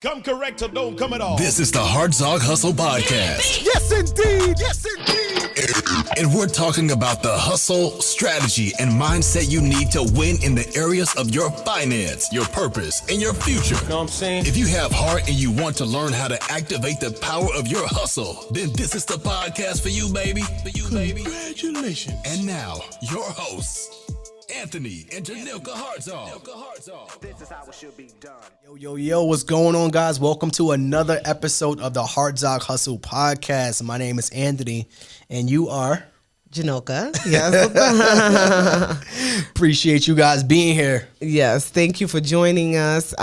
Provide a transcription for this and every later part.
Come correct or don't come at all. This is the Hartzog Hustle Podcast. Yes, indeed. Yes, indeed. And we're talking about the hustle, strategy, and mindset you need to win in the areas of your finance, your purpose, and your future. Know what I'm saying? If you have heart and you want to learn how to activate the power of your hustle, then this is the podcast for you, baby. For you, baby. Congratulations. And now, your hosts, Anthony and Janilka Hartzog. This is how it should be done. Yo, what's going on, guys? Welcome to another episode of the Hartzog Hustle Podcast. My name is Anthony, and you are? Janilka. Yes. Appreciate you guys being here. Yes. Thank you for joining us.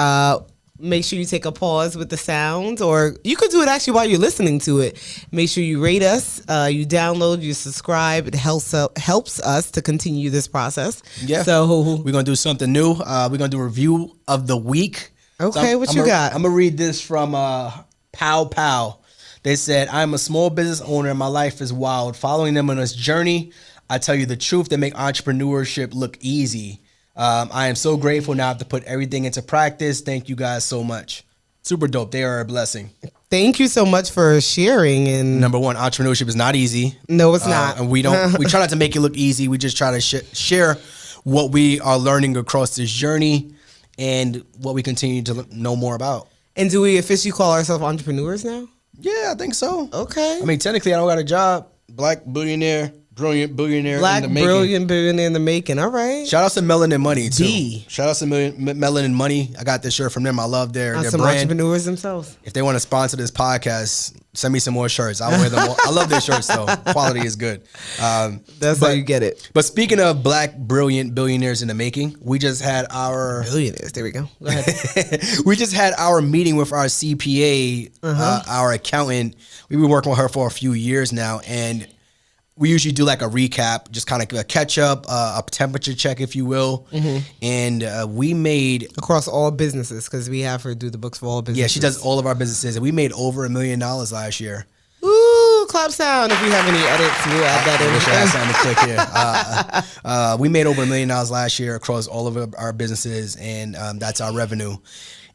Make sure you take a pause with the sound, or you could do it actually while you're listening to it. Make sure you rate us, you download, you subscribe. It helps us to continue this process. Yeah. So we're going to do something new. We're going to do a review of the week. Okay, So what you got? I'm going to read this from Pow. They said, I'm a small business owner and my life is wild. Following them on this journey, I tell you the truth, they make entrepreneurship look easy. I am so grateful now to put everything into practice. Thank you guys so much. Super dope. They are a blessing. Thank you so much for sharing. And Number one, entrepreneurship is not easy. No, it's not. And we try not to make it look easy. We just try to share what we are learning across this journey and what we continue to know more about. And do we officially call ourselves entrepreneurs now? Yeah, I think so. Okay. I mean, technically, I don't got a job. Black billionaire, brilliant billionaire Black in the making. brilliant billionaire in the making. All right. Shout out to Melanin Money, too. D. Shout out to Melanin Money. I got this shirt from them. I love their Some brand. entrepreneurs themselves. If they want to sponsor this podcast, send me some more shirts. I'll wear them more. I love their shirts, though. Quality is good. That's how you get it. But speaking of black, brilliant billionaires in the making, we just had our... Billionaires. There we go. Go ahead. we just had our meeting with our CPA, our accountant. We've been working with her for a few years now, and we usually do like a recap, just kind of a catch up, a temperature check, if you will. And we made... Across all businesses, because we have her do the books for all businesses. Yeah, she does all of our businesses, and we made over $1 million last year. Ooh, clap sound. If we have any edits, we'll add that I in. wish I had something to click here. We made over $1 million last year across all of our businesses, and that's our revenue.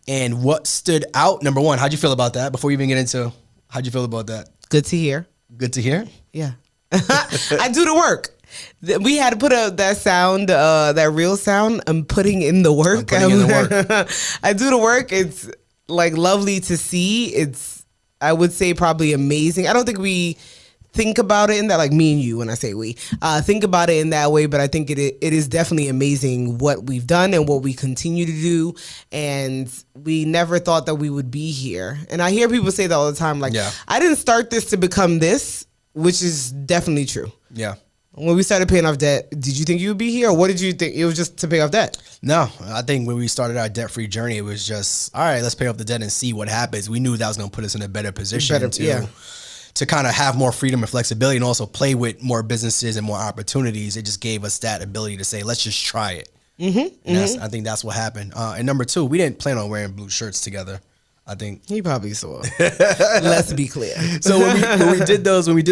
And what stood out, number one, how'd you feel about that? Before we even get into, how'd you feel about that? Good to hear. Good to hear? Yeah. I do the work. We had to put up that sound, that real sound. I'm putting in the work. I'm putting in the work. I do the work. It's like lovely to see. It's, I would say, probably amazing. I don't think we think about it in that, like me and you, when I say we, think about it in that way, but I think it is definitely amazing what we've done and what we continue to do, and we never thought that we would be here. And I hear people say that all the time, like, Yeah. I didn't start this to become this, which is definitely true. Yeah. When we started paying off debt, did you think you would be here, or what did you think? It was just to pay off debt? No, I think when we started our debt-free journey, it was just, all right, let's pay off the debt and see what happens. We knew that was going to put us in a better position to kind of have more freedom and flexibility, and also play with more businesses and more opportunities. It just gave us that ability to say, let's just try it. And I think that's what happened. And number two, we didn't plan on wearing blue shirts together. I think He probably saw. Let's be clear. so. When we did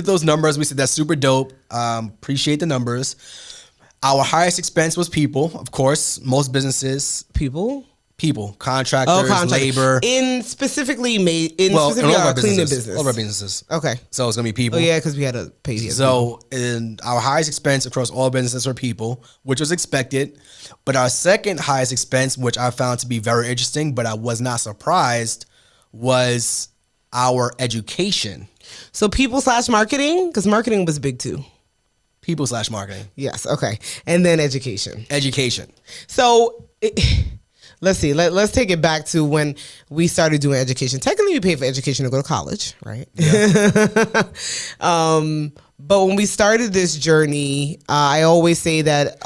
those numbers, we said that's super dope. Appreciate the numbers. Our highest expense was people, of course. Most businesses, People, contractors, labor. in specifically All of our our cleaning businesses. business. All of our businesses. Okay. So it's gonna be people. Oh yeah, because we had to pay. So in our highest expense across all businesses were people, which was expected. But our second highest expense, which I found to be very interesting, but I was not surprised, was our education. So people / marketing, because marketing was big too. People / marketing. Yes. Okay. And then education. Education. So let's see. Let's take it back to when we started doing education. Technically, we paid for education to go to college, right? Yeah. But when we started this journey, I always say that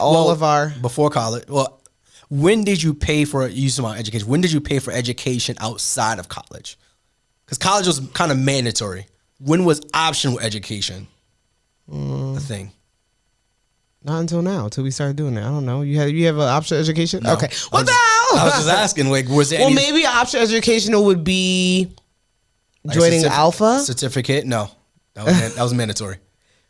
before college. Well, when did you pay for education? When did you pay for education outside of college? Because college was kind of mandatory. When was optional education a thing? Not until now, until we started doing it. I don't know. You have an optional education? No. Okay. What the hell? I was just asking, like, was there any maybe an optional educational would be joining Alpha? certificate? No, that was mandatory.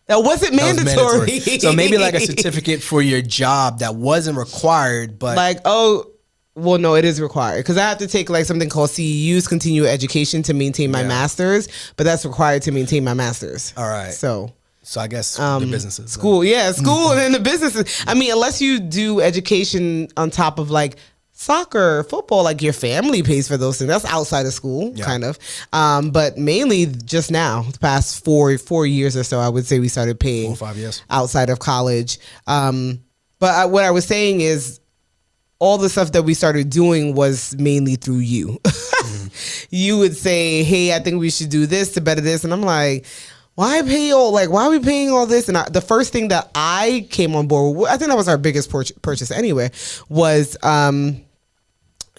That wasn't mandatory. So maybe like a certificate for your job that wasn't required, but like, oh, Well, no, it is required because I have to take like something called CEUs, continuing education, to maintain my master's, but that's required to maintain my master's. All right. So I guess the businesses. School and then the businesses. I mean, unless you do education on top of like soccer, football, like your family pays for those things. That's outside of school, kind of. But mainly just now, the past 4 years or so, I would say we started paying 4 or 5 years outside of college. But what I was saying is, all the stuff that we started doing was mainly through you. You would say, hey, I think we should do this to better this. And I'm like, why are we paying all this? And the first thing that I came on board with, I think that was our biggest purchase anyway, was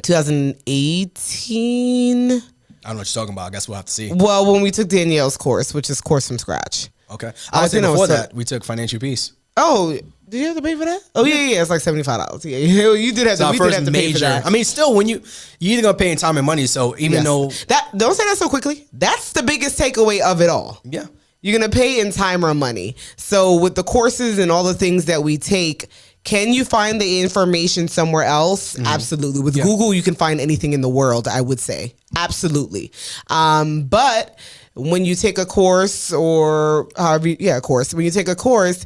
2018. I don't know what you're talking about. I guess we'll have to see. Well, when we took Danielle's course, which is Course from Scratch. Okay. I was saying before that, we took Financial Peace. Oh, did you have to pay for that? Oh yeah. It's like $75. Yeah, you did have to. We did have to pay for that. I mean, still, when you either gonna pay in time and money. So even though don't say that so quickly. That's the biggest takeaway of it all. Yeah, you're gonna pay in time or money. So with the courses and all the things that we take, can you find the information somewhere else? Absolutely. With Google, you can find anything in the world. I would say absolutely. But when you take a course when you take a course,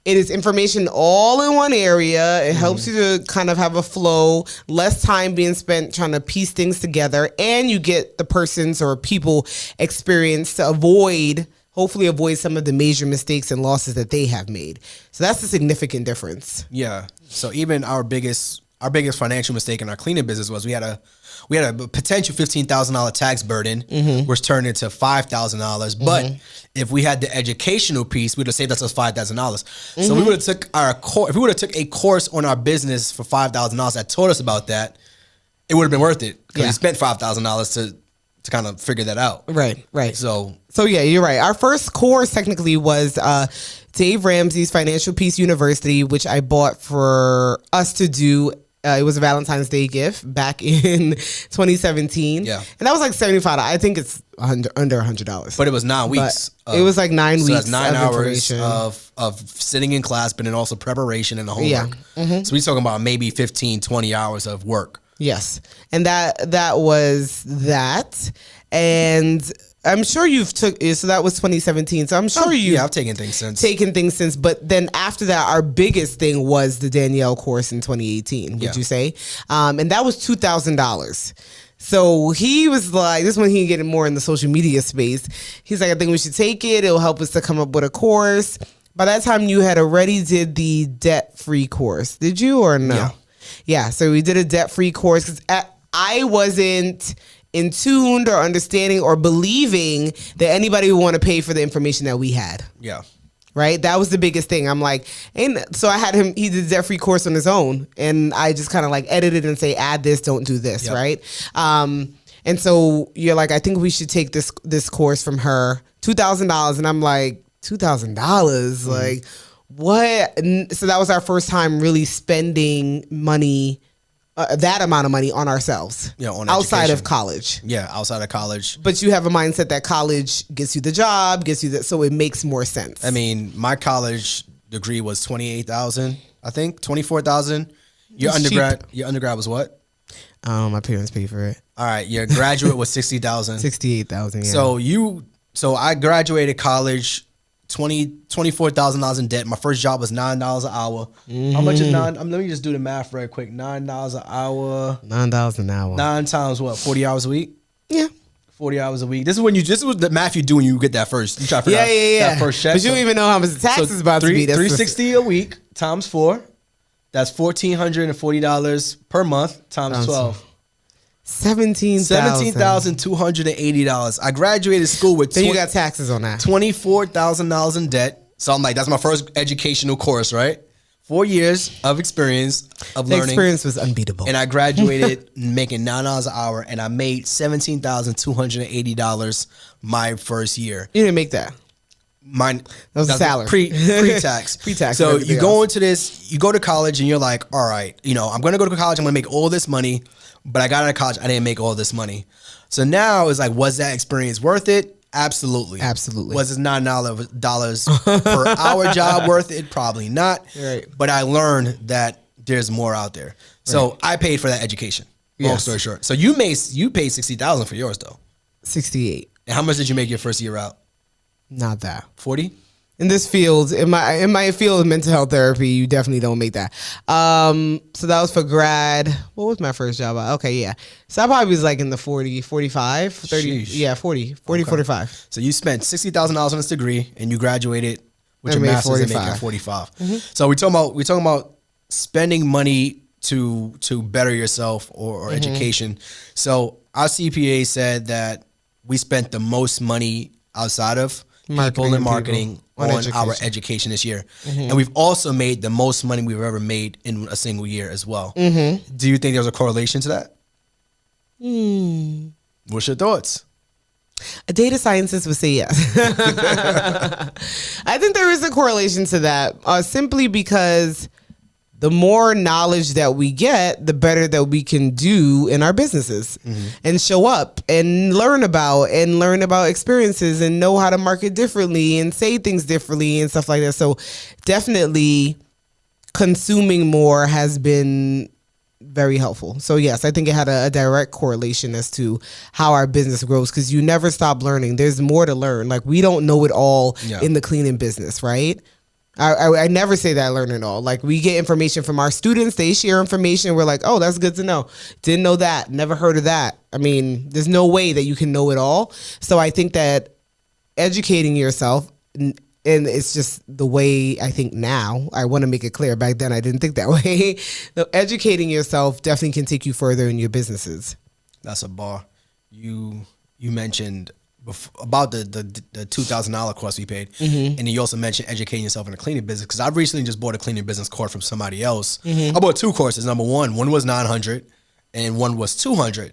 it is information all in one area. It helps you to kind of have a flow, less time being spent trying to piece things together, and you get the person's or people experience to hopefully avoid some of the major mistakes and losses that they have made. So that's a significant difference. Yeah. So even our biggest financial mistake in our cleaning business was we had a potential $15,000 tax burden, which turned into $5,000. But if we had the educational piece, we'd have saved us $5,000. So we would have took if we would have took a course on our business for $5,000 that taught us about that, it would have been worth it because we spent $5,000 to kind of figure that out. Right. So yeah, you're right. Our first course technically was Dave Ramsey's Financial Peace University, which I bought for us to do. It was a Valentine's Day gift back in 2017. Yeah. And that was like $75. I think it's under $100. But it was 9 weeks. It was like 9 weeks. So that's 9 hours of sitting in class, but then also preparation and the homework. Yeah. So we're talking about maybe 15, 20 hours of work. Yes. And that was that. And I'm sure so that was 2017. So I'm sure I've taken things since. But then after that, our biggest thing was the Danielle course in 2018, would you say? And that was $2,000. So he was like, this is when he getting more in the social media space. He's like, I think we should take it. It'll help us to come up with a course. By that time, you had already did the debt-free course. Did you or no? Yeah. So we did a debt-free course because I wasn't in tuned or understanding or believing that anybody would want to pay for the information that we had. Yeah. Right? That was the biggest thing. I'm like, and so I had he did that free course on his own. And I just kind of like edited and say, add this, don't do this. Yep. Right? And so you're like, I think we should take this course from her, $2,000. And I'm like, $2,000? Like, what? So that was our first time really spending money, that amount of money on ourselves. Yeah, on outside education. Of college. Yeah, outside of college. But you have a mindset that college gets you the job, gets you that, so it makes more sense. I mean, my college degree was $28,000, I think, $24,000. Your undergrad was what? My parents paid for it. All right, your graduate was $60,000. $68,000. Yeah. So I graduated college. $24,000 in debt. My first job was $9 an hour. How much is $9? Let me just do the math right quick. $9 an hour. $9 an hour. 9 times what? 40 hours a week? Yeah. 40 hours a week. This is the math you do when you get that first. You try to figure out that first check. But you don't even know how much the tax is about to be. That's $360 a week times 4. That's $1,440 per month times 12. $17,280. I graduated school with. Then you got taxes on that. $24,000 in debt. So I'm like, that's my first educational course, right? 4 years of experience of learning. The experience was unbeatable. And I graduated making $9 an hour, and I made $17,280 my first year. You didn't make that. Mine that was a salary. Pre-tax. Pre-tax. So you go into this, you go to college, and you're like, all right, I'm going to go to college. I'm going to make all this money. But I got out of college, I didn't make all this money. So now it's like, was that experience worth it? Absolutely. Absolutely. Was this $9 per hour job worth it? Probably not. Right. But I learned that there's more out there. So I paid for that education. Long story short. So you paid $60,000 for yours though. 68. And how much did you make your first year out? Not that. 40? In this field, in my field of mental health therapy, you definitely don't make that. So that was for grad. What was my first job? Okay, yeah. So I probably was like in the 40, 45, 30. Sheesh. Yeah, 40, 45. So you spent $60,000 on this degree and you graduated with your master's and making 45. So we're talking about spending money to better yourself or education. So our CPA said that we spent the most money outside of people and marketing on our education this year. And we've also made the most money we've ever made in a single year as well. Do you think there's a correlation to that? What's your thoughts? A data scientist would say yes. I think there is a correlation to that, simply because the more knowledge that we get, the better that we can do in our businesses and show up and learn about experiences and know how to market differently and say things differently and stuff like that. So definitely consuming more has been very helpful. So yes, I think it had a direct correlation as to how our business grows, because you never stop learning. There's more to learn. Like, we don't know it all in the cleaning business, right? I never say that I learn it all. Like, we get information from our students. They share information. We're like, oh, that's good to know. Didn't know that. Never heard of that. I mean, there's no way that you can know it all. So I think that educating yourself, and it's just the way I think now. I want to make it clear. Back then, I didn't think that way. So educating yourself definitely can take you further in your businesses. That's a bar. You mentioned about the $2,000 course we paid, and then you also mentioned educating yourself in the cleaning business, because I recently just bought a cleaning business course from somebody else. I bought two courses. Number one was $900 and one was $200.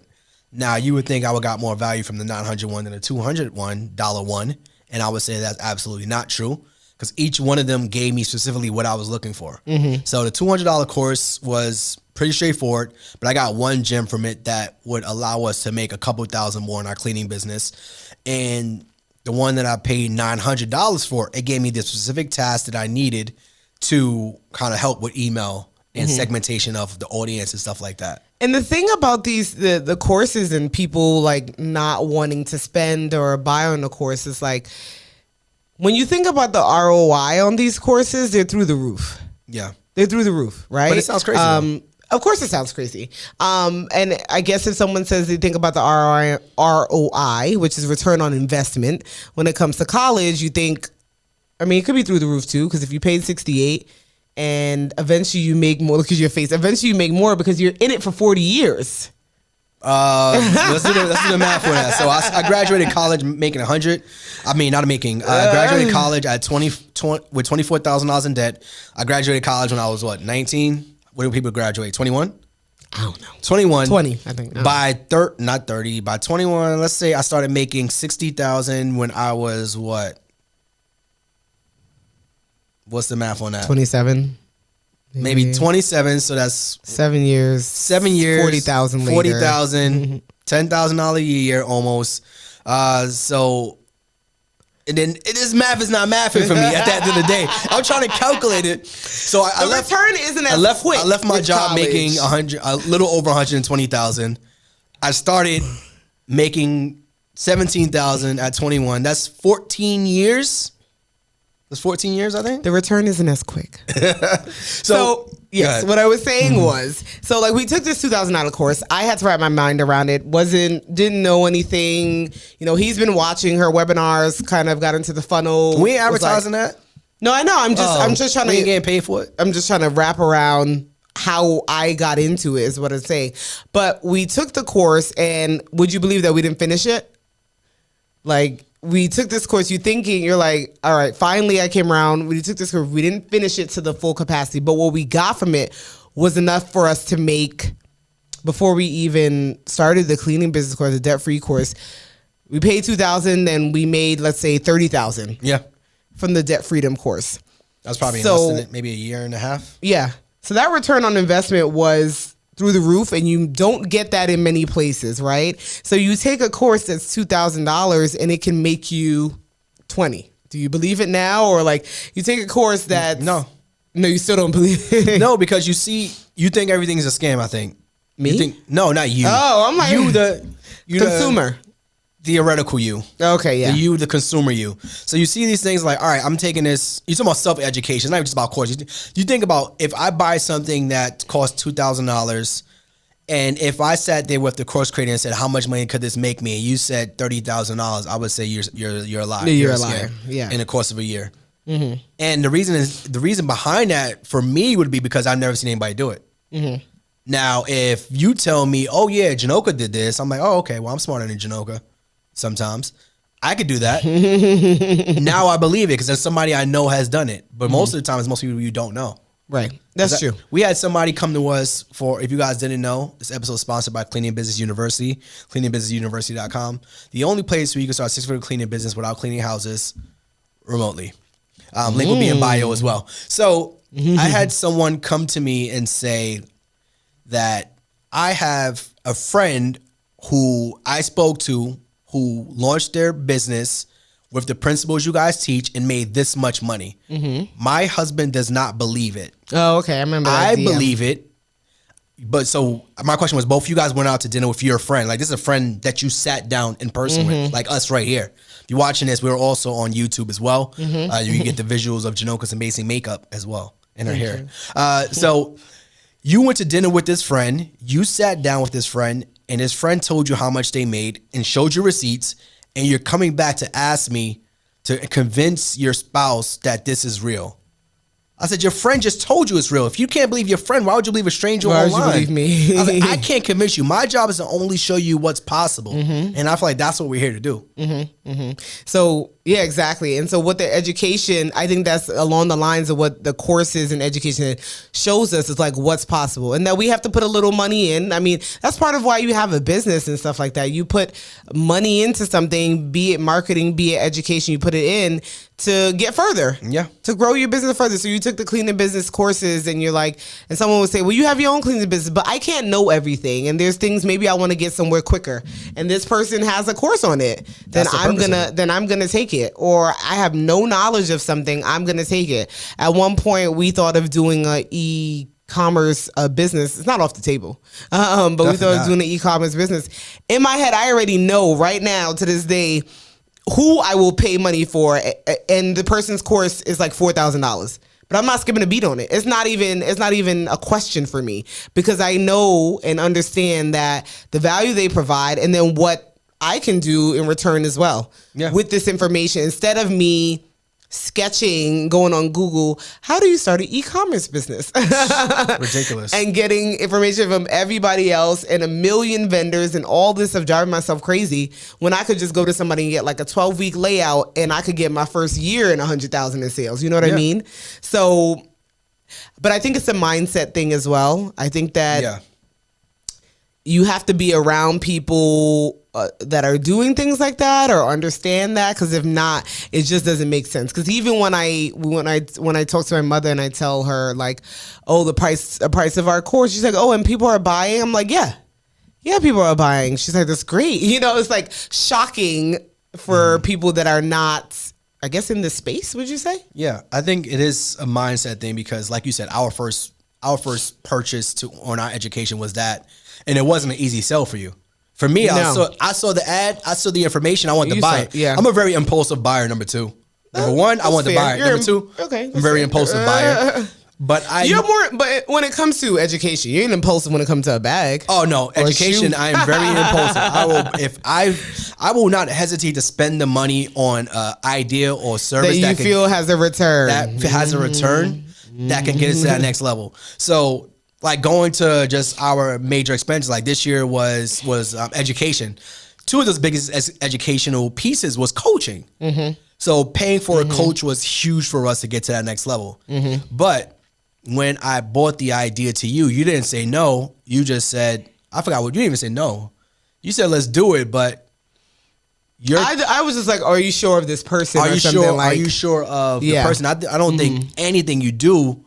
Now you would think I would got more value from the $900 one than the $200 one, and I would say that's absolutely not true, because each one of them gave me specifically what I was looking for. So the $200 course was pretty straightforward, but I got one gem from it that would allow us to make a couple thousand more in our cleaning business. And the one that I paid $900 for, it gave me the specific task that I needed to kind of help with email and segmentation of the audience and stuff like that. And the thing about these, the courses and people like not wanting to spend or buy on the course is like, when you think about the ROI on these courses, they're through the roof. Yeah. They're through the roof, right? But it sounds crazy. Of course it sounds crazy. And I guess if someone says they think about the ROI, which is return on investment, when it comes to college, you think, I mean, it could be through the roof too, because if you paid 68 and eventually you make more, look at your face, eventually you make more because you're in it for 40 years. Let's do the math for that. So I graduated college making 100. I mean, not making. I graduated college at 20 with $24,000 in debt. I graduated college when I was 19. When do people graduate? 21? I don't know. 21. 20, I think. By not 30. By 21, let's say I started making $60,000 when I was what? What's the math on that? 27. Maybe 27, so that's 7 years. 7 years. 40,000 later. 40,000, $10,000 a year almost. So, and then this math is not mathing for me at the end of the day. I'm trying to calculate it. So I left. Return isn't as quick. I left my job college. making a little over 120,000. I started making 17,000 at 21. That's 14 years. That's 14 years, I think. The return isn't as quick. So yes, what I was saying was, so like we took this $2,000 course. I had to wrap my mind around it. Didn't know anything. You know, he's been watching her webinars, kind of got into the funnel. We ain't advertising that. No, I know. I'm just trying to. We ain't getting paid for it. I'm just trying to wrap around how I got into it, is what I'm saying. But we took the course, and would you believe that we didn't finish it? Like, we took this course, you're like, all right, finally I came around. We took this course, we didn't finish it to the full capacity, but what we got from it was enough for us to make, before we even started the cleaning business course, the debt-free course, we paid $2,000 and we made, let's say, $30,000. Yeah. From the debt freedom course. That's probably less than it, maybe a year and a half. Yeah. So that return on investment was through the roof, and you don't get that in many places, right? So you take a course that's $2,000 and it can make you 20. Do you believe it now? Or like you take a course that's no. No, you still don't believe it. No, because you think everything is a scam. I think Me? No, not you. Oh, I'm like you the consumer. Theoretical you. Okay, yeah. The consumer you. So you see these things like, all right, I'm taking this. You're talking about self-education. It's not just about course. You think about if I buy something that costs $2,000, and if I sat there with the course creator and said, how much money could this make me? And you said $30,000, I would say you're a liar. You're a liar. Yeah. In the course of a year. Mm-hmm. And the reason behind that for me would be because I've never seen anybody do it. Mm-hmm. Now, if you tell me, oh yeah, Janoka did this, I'm like, oh okay, well I'm smarter than Janoka. Sometimes I could do that. Now I believe it because there's somebody I know has done it. But most of the time, it's most people you don't know. Right. That's true. We had somebody come to us for, if you guys didn't know, this episode is sponsored by Cleaning Business University, cleaningbusinessuniversity.com. The only place where you can start 6-figure cleaning business without cleaning houses remotely. Link will be in bio as well. So I had someone come to me and say that I have a friend who I spoke to who launched their business with the principles you guys teach and made this much money. My husband does not believe it. Oh, okay. I remember that I DM. believe it. But so my question was, both of you guys went out to dinner with your friend. Like, this is a friend that you sat down in person with, like us right here. If you're watching this, we're also on YouTube as well. You can get the visuals of Janoka's amazing makeup as well and her hair. So you went to dinner with this friend. You sat down with this friend, and his friend told you how much they made and showed you receipts, and you're coming back to ask me to convince your spouse that this is real. I said, your friend just told you it's real. If you can't believe your friend, why would you believe a stranger online? Why would you believe me? I was like, I can't convince you. My job is to only show you what's possible. And I feel like that's what we're here to do. So, yeah, exactly. And so what the education, I think that's along the lines of what the courses and education shows us is like what's possible. And that we have to put a little money in. I mean, that's part of why you have a business and stuff like that. You put money into something, be it marketing, be it education, you put it in to get further. Yeah. To grow your business further. So you took the cleaning business courses and you're like, and someone would say, well, you have your own cleaning business, but I can't know everything. And there's things maybe I want to get somewhere quicker. And this person has a course on it. Then I'm gonna take it. Or I have no knowledge of something, I'm gonna take it. At one point we thought of doing a e-commerce business. It's not off the table. But we thought of doing an e-commerce business. In my head, I already know right now to this day who I will pay money for, and the person's course is like $4,000. But I'm not skipping a beat on it. It's not even a question for me because I know and understand that the value they provide and then what I can do in return as well with this information. Instead of me sketching, going on Google, how do you start an e-commerce business? Ridiculous. And getting information from everybody else and a million vendors and all this of driving myself crazy when I could just go to somebody and get like a 12-week layout and I could get my first year in 100,000 in sales. You know what I mean? So, but I think it's a mindset thing as well. I think that you have to be around people that are doing things like that or understand that, because if not, it just doesn't make sense. Because even when I talk to my mother and I tell her like, oh, the price of our course, she's like, oh, and people are buying. I'm like, yeah, people are buying. She's like, that's great. You know, it's like shocking for people that are not, I guess, in this space. Would you say? Yeah, I think it is a mindset thing because, like you said, our first purchase on our education was that, and it wasn't an easy sell for you. For me, no. I saw the ad, I saw the information, I wanted to buy it. Yeah. I'm a very impulsive buyer, number two. Number one, I want to buy it. Number two, I'm a very impulsive buyer. But you're more, but when it comes to education, you ain't impulsive when it comes to a bag. Oh no, education, I am very impulsive. I will not hesitate to spend the money on an idea or service that you feel has a return. That can get us to that next level. So, like going to just our major expenses, like this year was education. Two of those biggest educational pieces was coaching. So paying for a coach was huge for us to get to that next level. But when I bought the idea to you, you didn't say no. You just said, I forgot what you didn't even say no. You said, let's do it, but I was just like, are you sure of this person? Are you sure of the person? I don't think anything you do,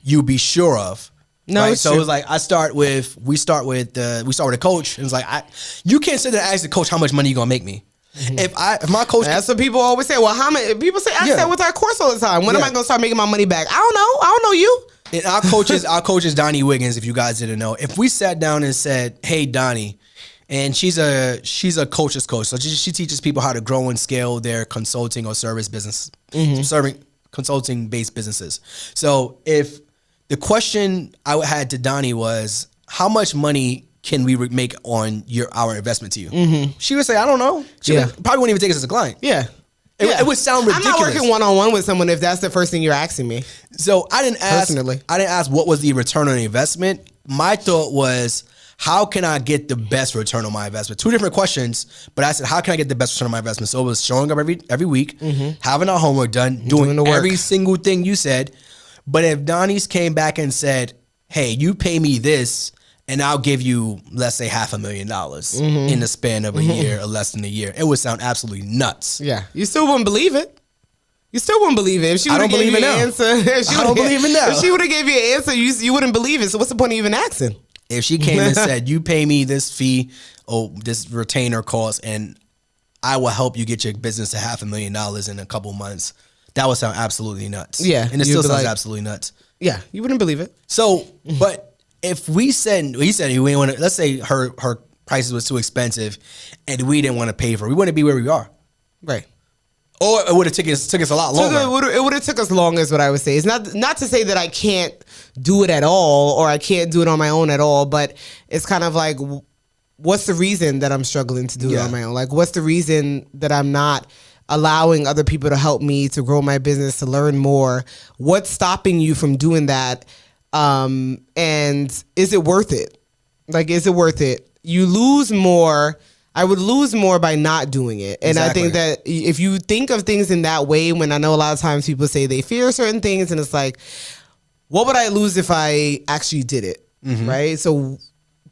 you be sure of. No, right? So it was like we start with a coach, and it's like you can't sit there and ask the coach how much money you gonna make me. If my coach, that's what people always say. Well, how many people say I said with our course all the time? When am I going to start making my money back? I don't know you. And our coach is Donnie Wiggins. If you guys didn't know, if we sat down and said, "Hey, Donnie," and she's a coach's coach, so she teaches people how to grow and scale their consulting or service business, serving consulting based businesses. So if the question I had to Donnie was, "How much money can we make on our investment to you?" She would say, "I don't know." She probably wouldn't even take us as a client. Yeah. It would sound ridiculous. I'm not working one-on-one with someone if that's the first thing you're asking me. So I didn't ask. Personally. I didn't ask what was the return on the investment. My thought was, how can I get the best return on my investment? Two different questions, but I said, how can I get the best return on my investment? So it was showing up every week, having our homework done, doing the work. every single thing you said. But if Donnie's came back and said, "Hey, you pay me this, and I'll give you, let's say, $500,000 in the span of a year or less than a year," it would sound absolutely nuts. Yeah. You still wouldn't believe it. You still wouldn't believe it. If she would have gave you an answer. I don't believe it now. If she would have gave you an answer, you wouldn't believe it. So what's the point of even asking? If she came and said, "You pay me this fee or this retainer cost, and I will help you get your business to $500,000 in a couple months," that would sound absolutely nuts. Yeah. And it still sounds absolutely nuts. Yeah. You wouldn't believe it. So, but if we said, he said we didn't want to, let's say her prices was too expensive and we didn't want to pay for it, we wouldn't be where we are. Right. Or it would have took us a lot longer. It would have took us longer is what I would say. It's not to say that I can't do it at all or I can't do it on my own at all, but it's kind of like, what's the reason that I'm struggling to do it on my own? Like, what's the reason that I'm not allowing other people to help me to grow my business, to learn more? What's stopping you from doing that? And is it worth it? Like, is it worth it? You lose more. I would lose more by not doing it. And I think that if you think of things in that way, when I know a lot of times people say they fear certain things, and it's like, what would I lose if I actually did it? Right? So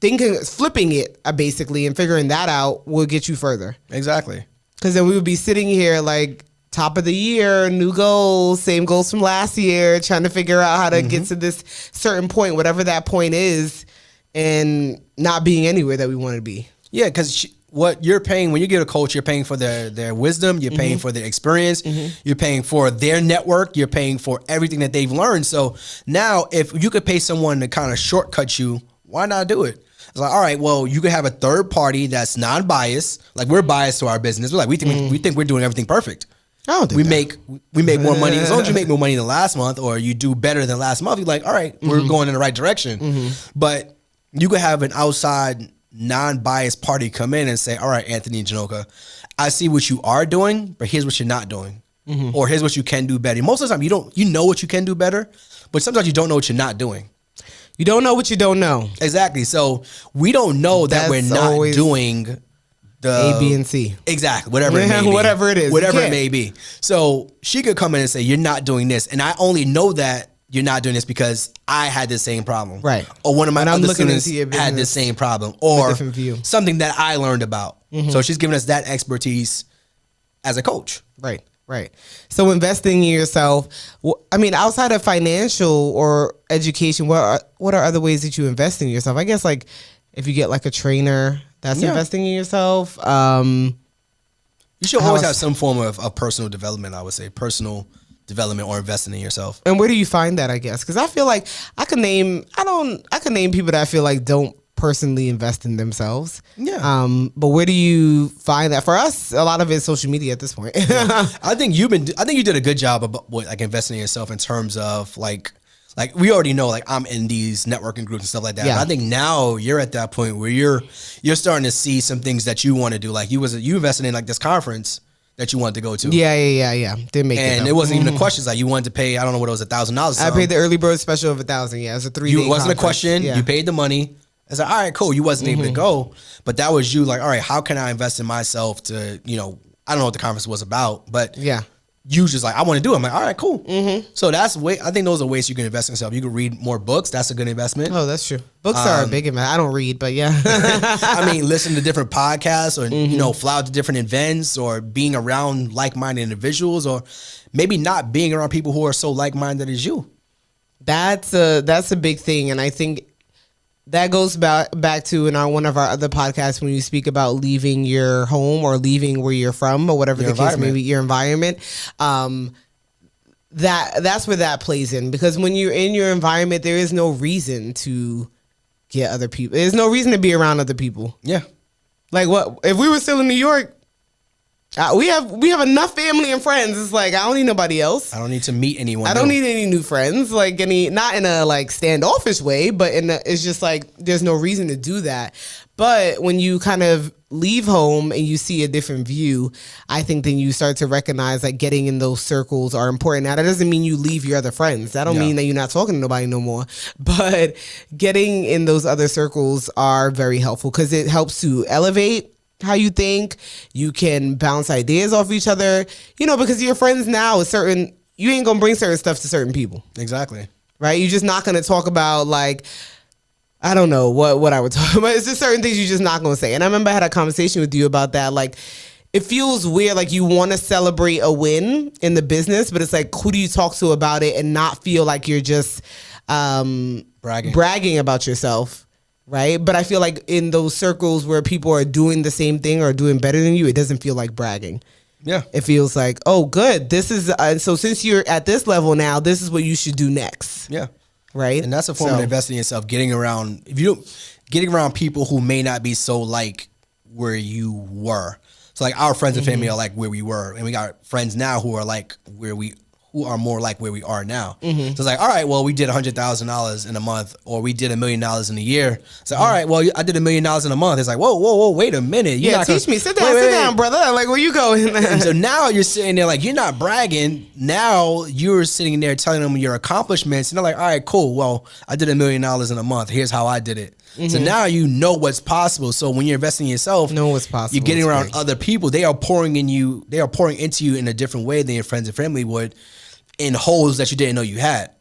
flipping it basically and figuring that out will get you further. Exactly. Because then we would be sitting here like top of the year, new goals, same goals from last year, trying to figure out how to get to this certain point, whatever that point is, and not being anywhere that we want to be. Yeah, because what you're paying when you get a coach, you're paying for their wisdom, you're paying for their experience, you're paying for their network, you're paying for everything that they've learned. So now if you could pay someone to kind of shortcut you, why not do it? It's like, all right, well, you could have a third party that's non-biased. Like, we're biased to our business. We're like, we think we're doing everything perfect. I don't think we make more money. As long as you make more money than last month or you do better than last month, you're like, all right, we're going in the right direction. But you could have an outside non-biased party come in and say, all right, Anthony and Janoka, I see what you are doing, but here's what you're not doing. Or here's what you can do better. Most of the time you know what you can do better, but sometimes you don't know what you're not doing. You don't know what you don't know. Exactly. So we don't know that we're not doing the A, B, and C. Exactly. Whatever it may be. Whatever it is. Whatever it may be. So she could come in and say, you're not doing this. And I only know that you're not doing this because I had the same problem. Right. Or one of my And I'm other looking students into your had the business same problem. Or different view. something that I learned about. So she's giving us that expertise as a coach. Right. Right. So investing in yourself, I mean, outside of financial or education, what are other ways that you invest in yourself? I guess like if you get like a trainer, that's investing in yourself. You should always have some form of personal development, I would say. Personal development or investing in yourself. And where do you find that, I guess? Because I feel like I could name people that I feel like don't personally invest in themselves. Yeah. But where do you find that? For us, a lot of it is social media at this point. I think you did a good job of like investing in yourself in terms of like we already know, like I'm in these networking groups and stuff like that. Yeah. But I think now you're at that point where you're starting to see some things that you want to do. Like you invested in like this conference that you wanted to go to. Yeah. Didn't make it. And it wasn't even a question. It's like you wanted to pay, I don't know what it was, $1,000. I paid the early bird special of $1,000. Yeah, it was a 3-day It wasn't a conference. question. Yeah. You paid the money. It's like, all right, cool. You wasn't able to go, but that was you like, all right, how can I invest in myself to, I don't know what the conference was about, but you just like, I want to do it. I'm like, all right, cool. So I think those are ways you can invest in yourself. You can read more books. That's a good investment. Oh, that's true. Books are a big investment. I don't read, but yeah. I mean, listen to different podcasts or, fly out to different events or being around like-minded individuals or maybe not being around people who are so like-minded as you. That's a big thing. And I think that goes back to in one of our other podcasts when you speak about leaving your home or leaving where you're from or whatever the case may be, your environment. That's where that plays in, because when you're in your environment, there is no reason to get other people. There's no reason to be around other people. Yeah. Like, what if we were still in New York? We have enough family and friends. It's like, I don't need nobody else. I don't need to meet anyone. I don't need any new friends. Like, not in a like standoffish way, but it's just like there's no reason to do that. But when you kind of leave home and you see a different view, I think then you start to recognize that getting in those circles are important. Now, that doesn't mean you leave your other friends. That don't mean that you're not talking to nobody no more. But getting in those other circles are very helpful because it helps to elevate how you think. You can bounce ideas off each other, because your friends now is certain. You ain't gonna bring certain stuff to certain people. Exactly. Right? You're just not gonna talk about, like, I don't know what I would talk about. It's just certain things you're just not gonna say. And I remember I had a conversation with you about that. Like, it feels weird. Like, you want to celebrate a win in the business, but it's like, who do you talk to about it and not feel like you're just bragging about yourself? Right. But I feel like in those circles where people are doing the same thing or doing better than you, it doesn't feel like bragging. Yeah. It feels like, oh, good. This is so since you're at this level now, this is what you should do next. Yeah. Right. And that's a form of investing in yourself, getting around people who may not be so like where you were. So like our friends and family are like where we were. And we got friends now who are like who are more like where we are now. So it's like, all right, well, we did $100,000 in a month, or we did $1 million in a year. So, all right, well, I did $1 million in a month. It's like, whoa, wait a minute. Teach me. Sit down, brother. Like, where you going? And so now you're sitting there like, you're not bragging. Now you're sitting there telling them your accomplishments. And they're like, all right, cool. Well, I did $1 million in a month. Here's how I did it. So now you know what's possible. So when you're investing in yourself, know what's possible. You're getting around other people. They are pouring into you in a different way than your friends and family would, in holes that you didn't know you had.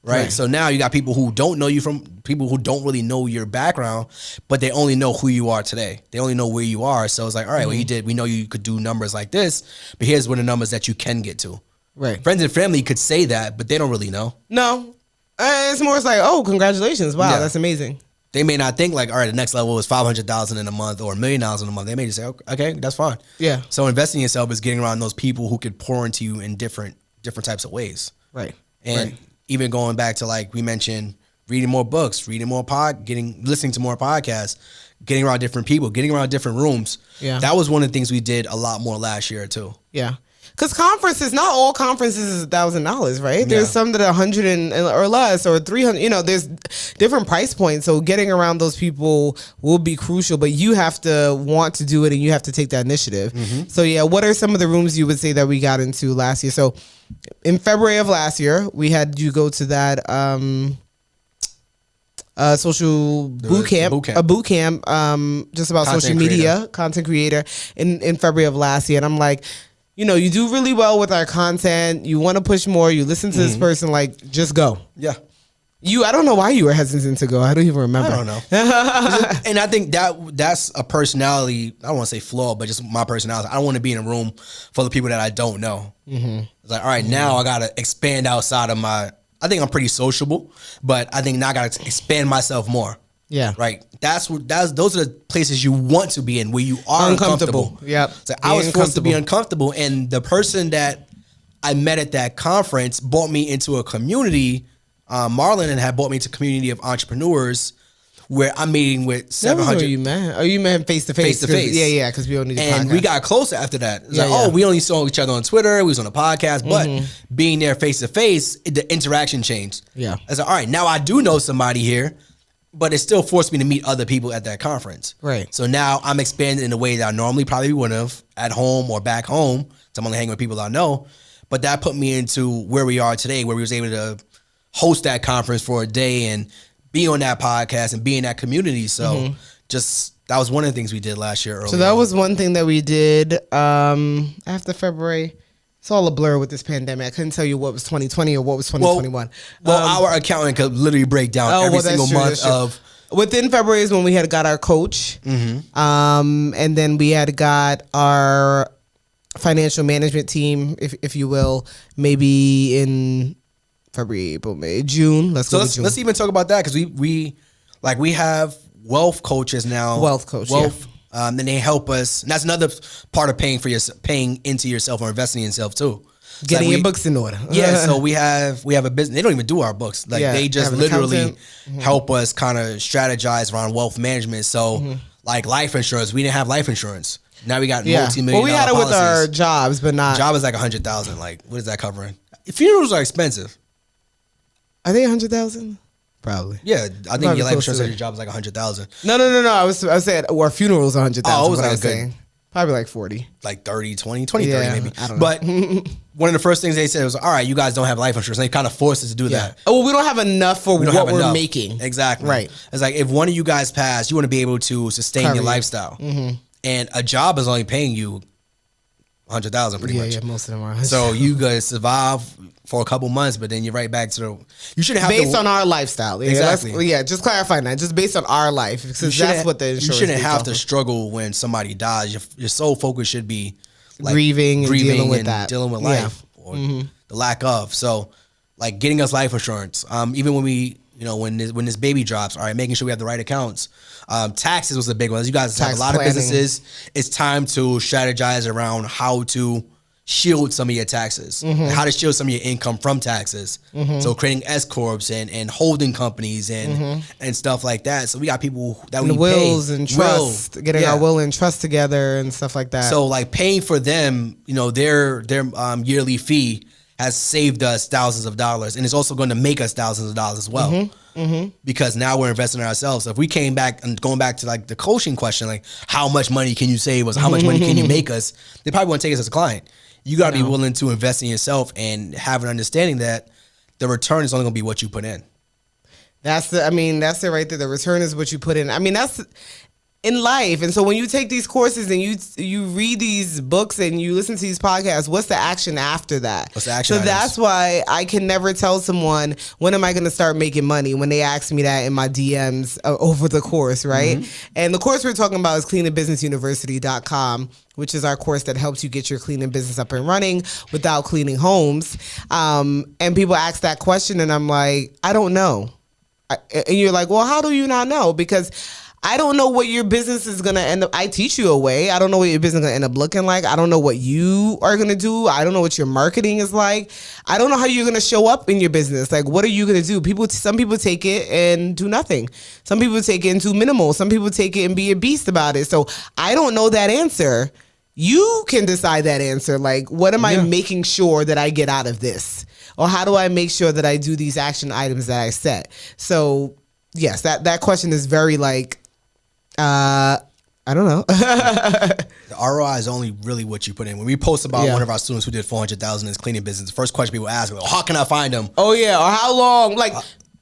Right? So now you got people who don't know you, from people who don't really know your background, but they only know who you are today. They only know where you are. So it's like, all right, well, we know you could do numbers like this, but here's what the numbers that you can get to. Right. Friends and family could say that, but they don't really know. No. It's more like, oh, congratulations. Wow, that's amazing. They may not think like, all right, the next level is $500,000 in a month or $1 million in a month. They may just say, okay, that's fine. Yeah. So investing in yourself is getting around those people who could pour into you in different types of ways. Right. And even going back to, like we mentioned, reading more books, listening to more podcasts, getting around different people, getting around different rooms. Yeah. That was one of the things we did a lot more last year too. Yeah. Because conferences, not all conferences is $1,000, right? There's some that are 100 or less, or 300. There's different price points. So getting around those people will be crucial, but you have to want to do it and you have to take that initiative. So yeah, what are some of the rooms you would say that we got into last year? So in February of last year, we had you go to that social boot camp, just about social media, content creator in February of last year. And I'm like, you do really well with our content. You want to push more. You listen to this person, like, just go. Yeah. I don't know why you were hesitant to go. I don't even remember. I don't know. And I think that's a personality. I don't want to say flaw, but just my personality. I don't want to be in a room full of people that I don't know. It's like, all right, now I got to expand outside of I think I'm pretty sociable, but I think now I got to expand myself more. Yeah. Right. Those are the places you want to be in, where you are uncomfortable. Yep. So I was forced to be uncomfortable. And the person that I met at that conference brought me into a community. Marlon had brought me to a community of entrepreneurs where I'm meeting with 700. You met? Oh, you met face to face. Yeah, because we only did and podcast. We got closer after that. It's we only saw each other on Twitter. We was on a podcast, but being there face to face, the interaction changed. Yeah. I was like, all right, now I do know somebody here. But it still forced me to meet other people at that conference. Right. So now I'm expanding in a way that I normally probably wouldn't have at home or back home. So I'm only hanging with people I know. But that put me into where we are today, where we was able to host that conference for a day and be on that podcast and be in that community. So that was one of the things we did last year. So that was one thing that we did after February. It's all a blur with this pandemic. I couldn't tell you what was 2020 or what was 2021. Well, our accountant could literally break down every single month of. Within February is when we had got our coach. And then we had got our financial management team, if you will, maybe in February, April, May, June. Let's even talk about that, because we Like we have wealth coaches now. Wealth coach, Then they help us. And that's another part of paying into yourself or investing in yourself too. Getting your books in order. Yeah, so we have a business. They don't even do our books. Like they just literally help us kind of strategize around wealth management. So like life insurance, we didn't have life insurance. Now we got multi-million. Well, we had it policies. with our jobs, but not. Job is like $100,000. Like what is that covering? Funerals are expensive. Are they 100,000? Probably. Yeah, I think your life insurance at your job is like 100,000. No. I was saying our funerals 100,000. Oh, it was what like I was saying. Probably like 40. Like 30, 30 maybe. I don't know. But one of the first things they said was, all right, you guys don't have life insurance. And they kind of forced us to do that. Oh, well, we don't have enough for what we're making. Exactly. Right. It's like if one of you guys pass, you want to be able to sustain your lifestyle. And a job is only paying you 100,000 pretty much. Yeah, most of them are. So you guys survive for a couple months, but then you're right back to you shouldn't have based on our lifestyle. Exactly. Just clarifying that. Just based on our life, because that's what the insurance. You shouldn't have to struggle when somebody dies. Your sole focus should be like grieving and dealing with that, dealing with life or the lack of. So, like getting us life insurance. Even when we, when this baby drops, all right, making sure we have the right accounts. Taxes was a big one. As you guys have a lot of businesses, it's time to strategize around how to shield some of your taxes, and how to shield some of your income from taxes. So creating S corps and holding companies and stuff like that. So we got people that we wills pay. And trust, getting our will and trust together and stuff like that. So like paying for them, their yearly fee has saved us thousands of dollars, and it's also going to make us thousands of dollars as well. Because now we're investing in ourselves. So if we came back and going back to like the coaching question, like how much money can you save us? How much money can you make us? They probably won't take us as a client. You got to be willing to invest in yourself and have an understanding that the return is only going to be what you put in. That's it right there. The return is what you put in. That's in life. And so when you take these courses and you read these books and you listen to these podcasts, what's the action after that? What's the action? So that's why I can never tell someone, when am I going to start making money, when they ask me that in my DMs over the course, right? And the course we're talking about is cleaningbusinessuniversity.com, which is our course that helps you get your cleaning business up and running without cleaning homes. And people ask that question and I'm like, I don't know. And you're like, well, how do you not know? Because I don't know what your business is going to end up. I teach you a way. I don't know what your business is going to end up looking like. I don't know what you are going to do. I don't know what your marketing is like. I don't know how you're going to show up in your business. Like, what are you going to do? Some people take it and do nothing. Some people take it and do minimal. Some people take it and be a beast about it. So I don't know that answer. You can decide that answer. Like, what am I making sure that I get out of this? Or how do I make sure that I do these action items that I set? So yes, that question is very like, I don't know. The ROI is only really what you put in. When we post about one of our students who did $400,000 in his cleaning business, the first question people ask is, how can I find them? Oh yeah, or how long? Like,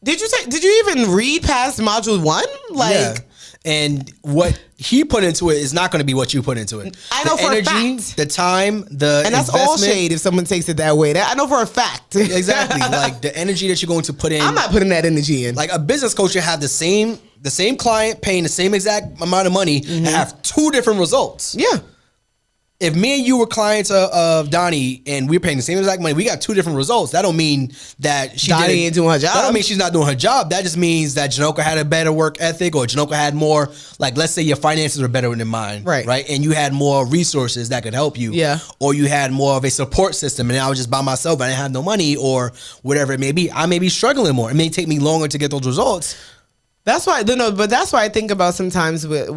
did you even read past module 1? Like, yeah. And what he put into it is not going to be what you put into it. I know for a fact. The time, the and that's all shade if someone takes it that way. I know for a fact. Exactly. Like the energy that you're going to put in. I'm not putting that energy in. Like a business coach, you have the same client paying the same exact amount of money and have 2 different results. Yeah. If me and you were clients of Donnie and we're paying the same exact money, we got 2 different results. That don't mean that Donnie ain't doing her job. That don't mean she's not doing her job. That just means that Janoka had a better work ethic, or Janoka had more, like, let's say your finances were better than mine. Right. And you had more resources that could help you. Yeah. Or you had more of a support system and I was just by myself and I didn't have no money or whatever it may be. I may be struggling more. It may take me longer to get those results. That's why I think about sometimes with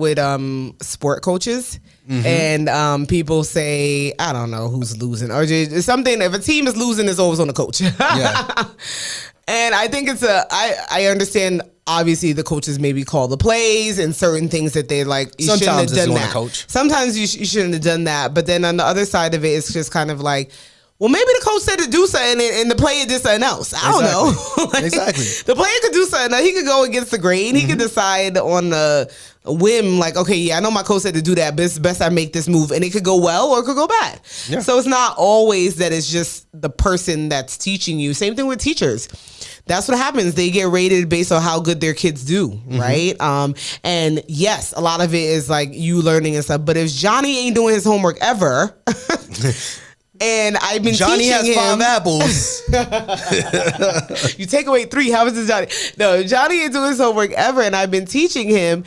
sport coaches and people say, I don't know who's losing or just something. If a team is losing, it's always on the coach. Yeah. And I think I understand. Obviously, the coaches maybe call the plays and certain things that they like. You Sometimes shouldn't have done that. Coach. Sometimes you shouldn't have done that. But then on the other side of it, it's just kind of like, well, maybe the coach said to do something and the player did something else. I don't know. Like, exactly. The player could do something. He could go against the grain. He could decide on the whim, like, okay, yeah, I know my coach said to do that, but it's best I make this move. And it could go well or it could go bad. Yeah. So it's not always that it's just the person that's teaching you. Same thing with teachers. That's what happens. They get rated based on how good their kids do, right? And yes, a lot of it is like you learning and stuff. But if Johnny ain't doing his homework ever... And I've been Johnny teaching has him. 5 apples. You take away 3. How is this Johnny? No, Johnny ain't doing his homework ever, and I've been teaching him.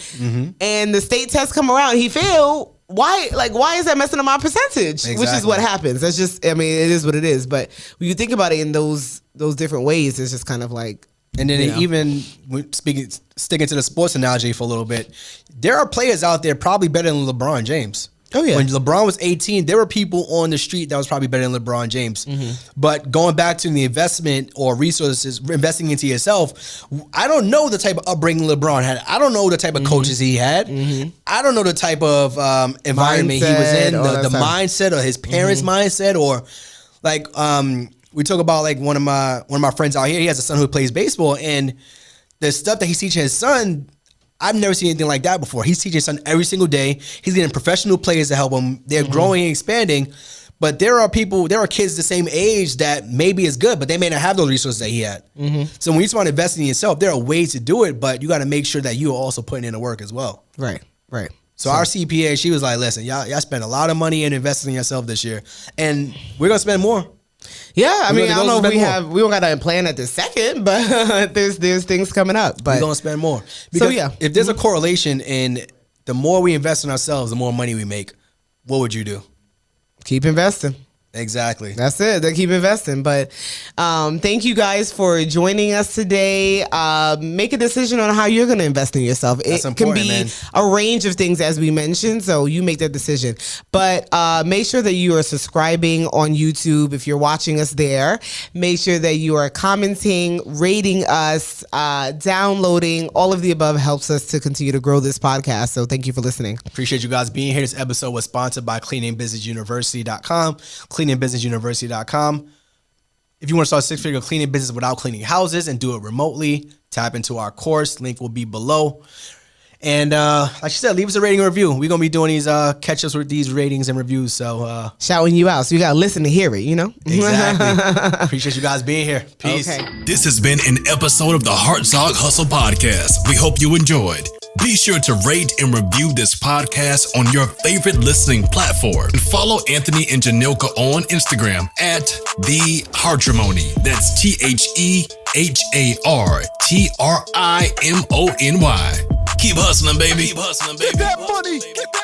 And the state test come around, he failed. Why is that messing up my percentage? Which is what happens. That's just, I mean, it is what it is. But when you think about it in those different ways, it's just kind of like. And then even sticking to the sports analogy for a little bit, there are players out there probably better than LeBron James. Oh, yeah. When LeBron was 18, there were people on the street that was probably better than LeBron James. But going back to the investment or resources, investing into yourself, I don't know the type of upbringing LeBron had. I don't know the type of coaches he had. I don't know the type of environment he was in, the mindset or his parents' mindset, or like we talk about like one of my friends out here. He has a son who plays baseball, and the stuff that he's teaching his son, I've never seen anything like that before. He's teaching his son every single day. He's getting professional players to help him. They're growing and expanding. But there are kids the same age that maybe is good, but they may not have those resources that he had. So when you just want to invest in yourself, there are ways to do it, but you got to make sure that you are also putting in the work as well. Right. So our CPA, she was like, listen, y'all spent a lot of money in investing in yourself this year, and we're going to spend more. Yeah, I mean, I don't know if we don't got a plan at the second, but there's things coming up. But we're gonna spend more. Because if there's a correlation in the more we invest in ourselves, the more money we make, what would you do? Keep investing. Exactly. That's it. They keep investing. But thank you guys for joining us today. Make a decision on how you're going to invest in yourself. That's it can be a range of things, as we mentioned. So you make that decision. But make sure that you are subscribing on YouTube if you're watching us there. Make sure that you are commenting, rating us, downloading. All of the above helps us to continue to grow this podcast. So thank you for listening. Appreciate you guys being here. This episode was sponsored by cleaningbusinessuniversity.com. cleaningbusinessuniversity.com. If you want to start a 6-figure cleaning business without cleaning houses and do it remotely, tap into our course. Link will be below. And like you said, leave us a rating and review. We're going to be doing these catch-ups with these ratings and reviews. So shouting you out. So you got to listen to hear it, you know? Exactly. Appreciate you guys being here. Peace. Okay. This has been an episode of the Hartzog Hustle Podcast. We hope you enjoyed. Be sure to rate and review this podcast on your favorite listening platform. And follow Anthony and Janilka on Instagram at The Hartrimony. That's TheHartrimony. Keep hustling, baby. Keep hustling, baby. Get that money. Get that